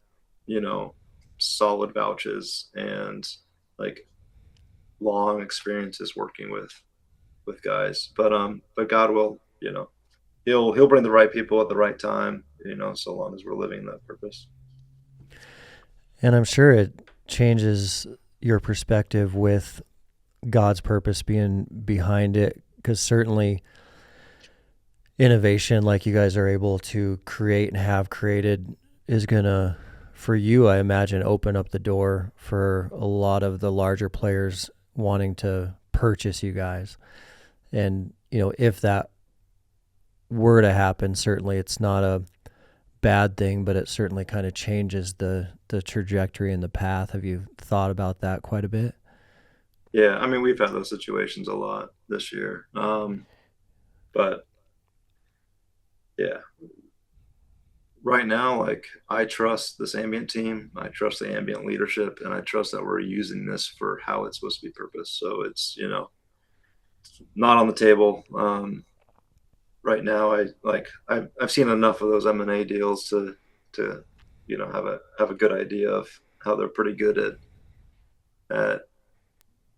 solid vouches and like long experiences working with guys, but God will, he'll bring the right people at the right time, so long as we're living that purpose. And I'm sure it changes your perspective with God's purpose being behind it, because certainly innovation like you guys are able to create and have created is gonna, for you, I imagine, open up the door for a lot of the larger players wanting to purchase you guys. And if that were to happen, certainly it's not a bad thing, but it certainly kind of changes the trajectory and the path. Have you thought about that quite a bit? Yeah, I mean, we've had those situations a lot this year, but yeah, right now, like I trust this Ambient team, I trust the Ambient leadership, and I trust that we're using this for how it's supposed to be purposed. So it's not on the table. Right now, I've seen enough of those M&A deals to have a good idea of how they're pretty good at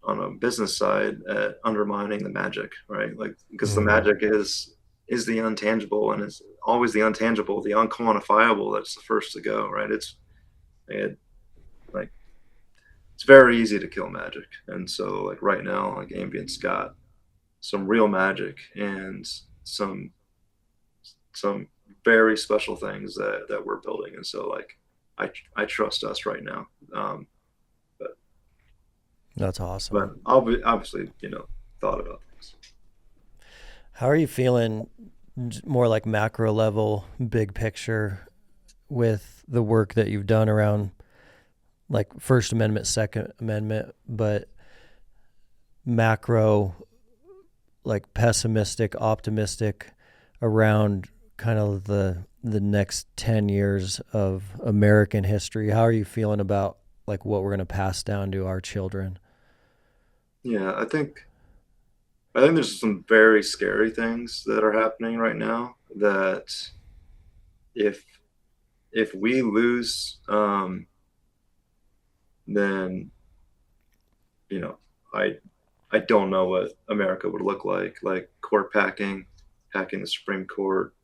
on a business side at undermining the magic, right? Like, because the magic is the intangible, and it's always the intangible, the unquantifiable that's the first to go, right? It, like it's very easy to kill magic, and so like right now, like Ambient's got some real magic and some very special things that we're building, and so like I trust us right now. But That's awesome. but I'll be obviously thought about things. How are you feeling more like macro level, big picture with the work that you've done around like First Amendment, Second Amendment, but macro, like pessimistic, optimistic around kind of the next 10 years of American history? How are you feeling about like what we're going to pass down to our children? Yeah, I think there's some very scary things that are happening right now that if we lose, then you know I I don't know what America would look like court packing, hacking the Supreme Court.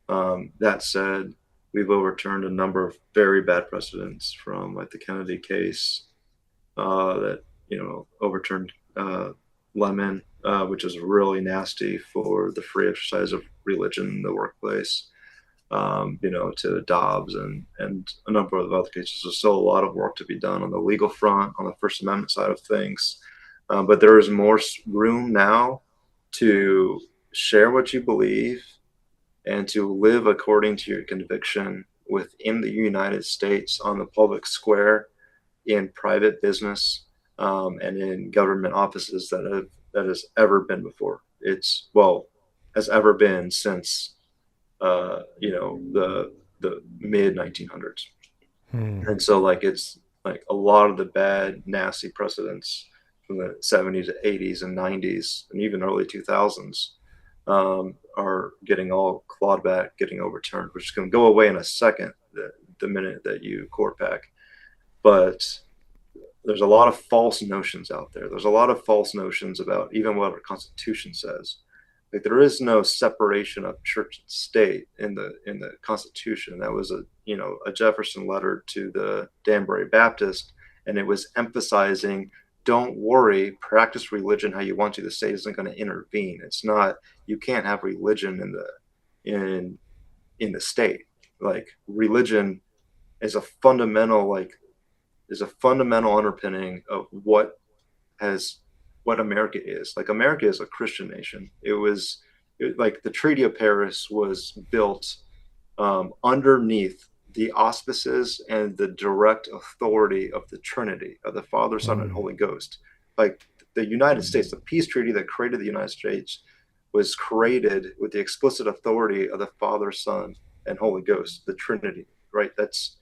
That said, we've overturned a number of very bad precedents from like the Kennedy case, that overturned Lemon, which is really nasty for the free exercise of religion in the workplace. To Dobbs and a number of other cases. There's still a lot of work to be done on the legal front, on the First Amendment side of things. But there is more room now to share what you believe and to live according to your conviction within the United States, on the public square, in private business, and in government offices that has ever been before. Has ever been since the mid 1900s. And so like it's like a lot of the bad nasty precedents from the 70s, 80s, and 90s, and even early 2000s, are getting all clawed back, getting overturned, which is going to go away in a second, the minute that you court pack. But there's a lot of false notions out there. There's a lot of false notions about even what our Constitution says. Like there is no separation of church and state in the Constitution. That was a Jefferson letter to the Danbury Baptist, and it was emphasizing, don't worry, practice religion how you want to. The state isn't going to intervene. It's not, you can't have religion in the state. Like religion is a fundamental underpinning of what America is. Like America is a Christian nation. Like the Treaty of Paris was built underneath the auspices and the direct authority of the Trinity, of the Father, Son, and Holy Ghost. Like the United States, the peace treaty that created the United States was created with the explicit authority of the Father, Son, and Holy Ghost, the Trinity, right? That's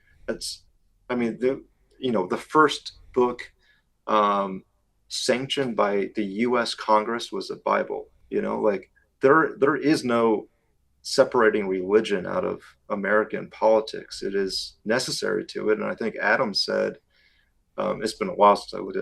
I mean, the first book sanctioned by the U.S. Congress was the Bible. Like there is no separating religion out of American politics. It is necessary to it, and I think Adam said, it's been a while since I looked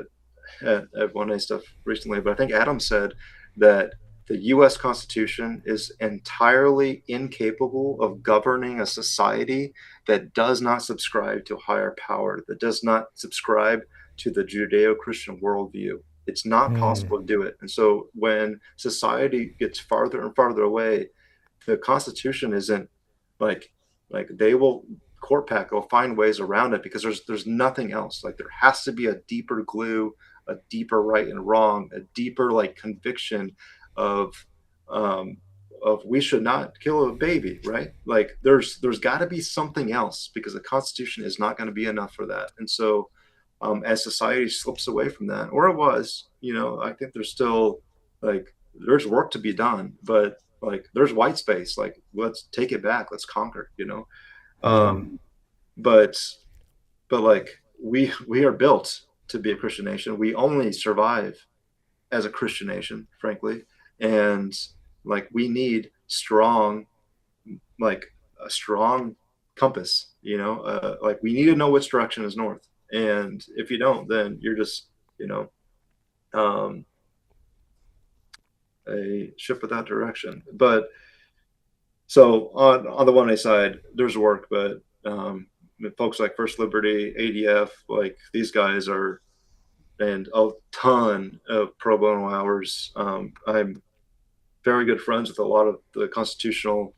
at one A stuff recently, but I think Adam said that the U.S. Constitution is entirely incapable of governing a society that does not subscribe to a higher power, that does not subscribe to the Judeo-Christian worldview. It's not possible to do it. And so when society gets farther and farther away, the Constitution isn't like they will court pack, they'll find ways around it because there's nothing else. Like there has to be a deeper glue, a deeper right and wrong, a deeper like conviction of we should not kill a baby, right? Like there's got to be something else, because the Constitution is not going to be enough for that. And so as society slips away from that, or it was, I think there's still like there's work to be done, but like there's white space. Like let's take it back, let's conquer, but like we are built to be a Christian nation. We only survive as a Christian nation, frankly. And like, we need like a strong compass, like we need to know which direction is north. And if you don't, then you're just, um, a ship without direction. But so on the 1A side, there's work, but folks like First Liberty, ADF, like these guys are, and a ton of pro bono hours. I'm very good friends with a lot of the constitutional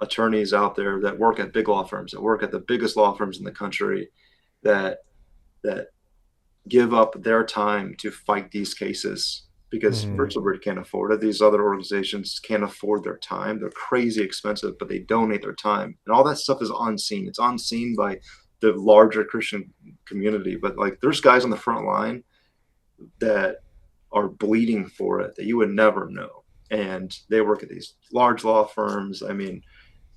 attorneys out there that work at big law firms, that work at the biggest law firms in the country, that give up their time to fight these cases because First Liberty can't afford it. These other organizations can't afford their time. They're crazy expensive, but they donate their time. And all that stuff is unseen. It's unseen by the larger Christian community. But like, there's guys on the front line that are bleeding for it that you would never know. And they work at these large law firms. I mean,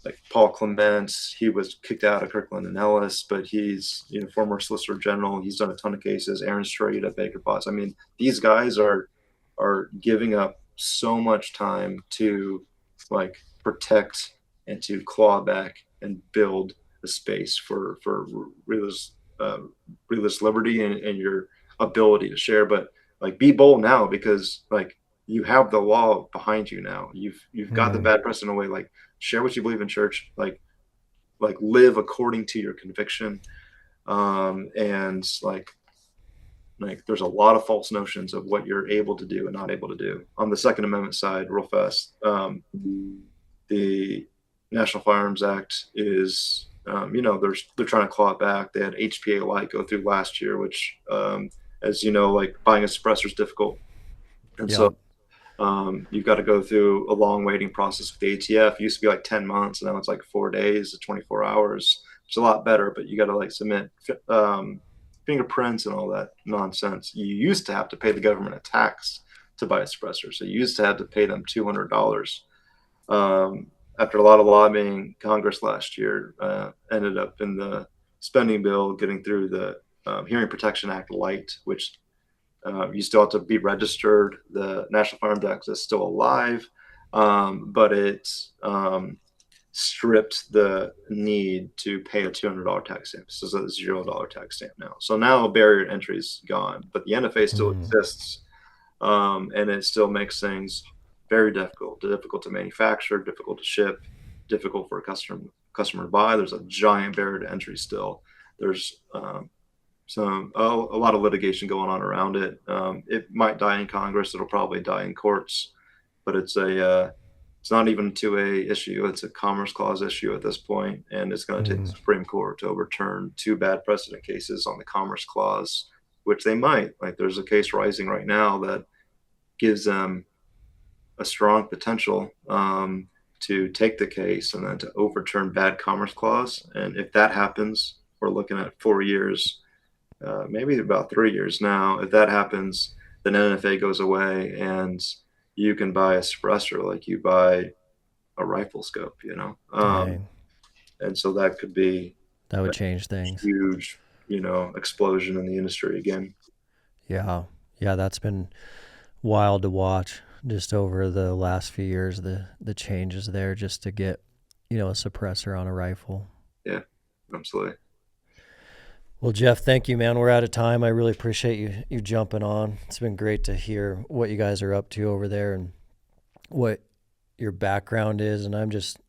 like Paul Clements, he was kicked out of Kirkland and Ellis, but he's former Solicitor General. He's done a ton of cases. Aaron Strait at Baker Botts. I mean, these guys are giving up so much time to like protect and to claw back and build a space for religious liberty and your ability to share. But like, be bold now, because like, you have the law behind you now. You've got the bad precedent away. Like, share what you believe in church. Like live according to your conviction. And like there's a lot of false notions of what you're able to do and not able to do. On the Second Amendment side, real fast, the National Firearms Act is, they're trying to claw it back. They had HPA Light go through last year, which, as you know, like buying a suppressor is difficult. And so you've got to go through a long waiting process with the ATF. It used to be like 10 months, and now it's like 4 days to 24 hours. It's a lot better, but you got to like submit fingerprints and all that nonsense. You used to have to pay the government a tax to buy a suppressor. So you used to have to pay them $200. After a lot of lobbying, Congress last year ended up in the spending bill getting through the Hearing Protection Act Light, which you still have to be registered. The National Firearms Act is still alive, but it's stripped the need to pay a $200 tax stamp. So it's a $0 tax stamp now. So now barrier to entry is gone, but the NFA still exists, and it still makes things very difficult to manufacture, difficult to ship, difficult for a customer to buy. There's a giant barrier to entry still. There's a lot of litigation going on around it. It might die in Congress. It'll probably die in courts, but it's not even a 2A issue. It's a Commerce Clause issue at this point, and it's going to take the Supreme Court to overturn 2 bad precedent cases on the Commerce Clause, which they might. Like, there's a case rising right now that gives them a strong potential to take the case and then to overturn bad Commerce Clause. And if that happens, we're looking at 4 years, maybe about 3 years now. If that happens, then NFA goes away, and you can buy a suppressor like you buy a rifle scope, and so that would change things. Huge, explosion in the industry again. Yeah, that's been wild to watch just over the last few years, the changes there just to get, a suppressor on a rifle. Yeah, absolutely. Well, Jeff, thank you, man. We're out of time. I really appreciate you jumping on. It's been great to hear what you guys are up to over there and what your background is. And I'm just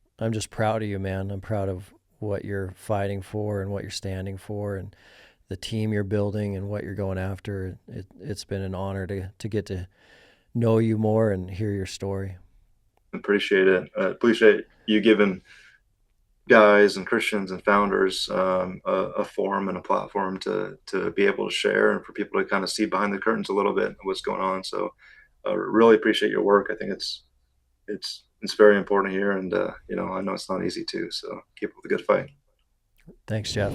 proud of you, man. I'm proud of what you're fighting for and what you're standing for and the team you're building and what you're going after. It's been an honor to get to know you more and hear your story. Appreciate it. I appreciate you giving guys and Christians and founders a forum and a platform to be able to share and for people to kind of see behind the curtains a little bit of what's going on. So I really appreciate your work. I think it's very important here, and I know it's not easy too. So keep up the good fight. Thanks, Jeff.